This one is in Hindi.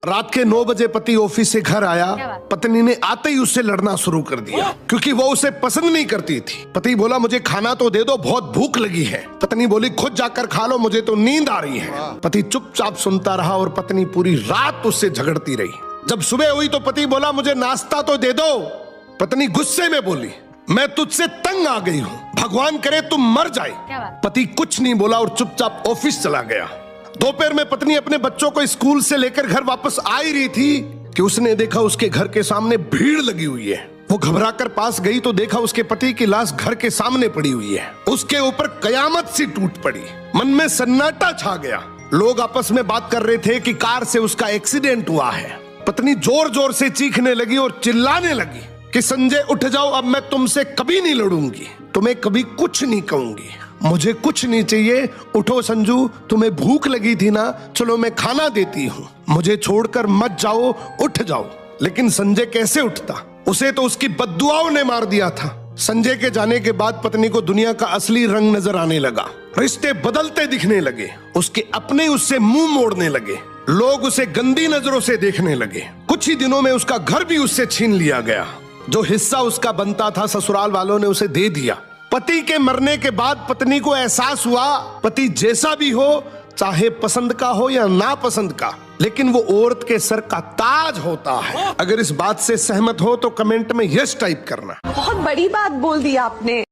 रात के 9 बजे पति ऑफिस से घर आया। पत्नी ने आते ही उससे लड़ना शुरू कर दिया क्योंकि वो उसे पसंद नहीं करती थी। पति बोला मुझे खाना तो दे दो, बहुत भूख लगी है। पत्नी बोली खुद जाकर खा लो, मुझे तो नींद आ रही है। पति चुपचाप सुनता रहा और पत्नी पूरी रात उससे झगड़ती रही। जब सुबह हुई तो पति बोला मुझे नाश्ता तो दे दो। पत्नी गुस्से में बोली मैं तुझसे तंग आ गई हूँ, भगवान करे तुम मर जाए। पति कुछ नहीं बोला और चुपचाप ऑफिस चला गया। दोपहर में पत्नी अपने बच्चों को स्कूल से लेकर घर वापस आ ही रही थी कि उसने देखा उसके घर के सामने भीड़ लगी हुई है। वो घबराकर पास गई तो देखा उसके पति की लाश घर के सामने पड़ी हुई है। उसके ऊपर कयामत सी टूट पड़ी। मन में सन्नाटा छा गया। लोग आपस में बात कर रहे थे कि कार से उसका एक्सीडेंट हुआ है। पत्नी जोर जोर से चीखने लगी और चिल्लाने लगी कि संजय उठ जाओ, अब मैं तुमसे कभी नहीं लड़ूंगी, तुम्हें कभी कुछ नहीं कहूंगी, मुझे कुछ नहीं चाहिए। उठो संजू, तुम्हें भूख लगी थी ना, चलो मैं खाना देती हूँ, मुझे छोड़कर मत जाओ, उठ जाओ। लेकिन संजय कैसे उठता, उसे तो उसकी बद्दुआओं ने मार दिया था। संजय के जाने के बाद पत्नी को दुनिया का असली रंग नजर आने लगा। रिश्ते बदलते दिखने लगे। उसके अपने उससे मुंह मोड़ने लगे। लोग उसे गंदी नजरों से देखने लगे। कुछ ही दिनों में उसका घर भी उससे छीन लिया गया। जो हिस्सा उसका बनता था ससुराल वालों ने उसे दे दिया। पति के मरने के बाद पत्नी को एहसास हुआ पति जैसा भी हो, चाहे पसंद का हो या नापसंद का, लेकिन वो औरत के सर का ताज होता है। अगर इस बात से सहमत हो तो कमेंट में यस टाइप करना। बहुत बड़ी बात बोल दी आपने।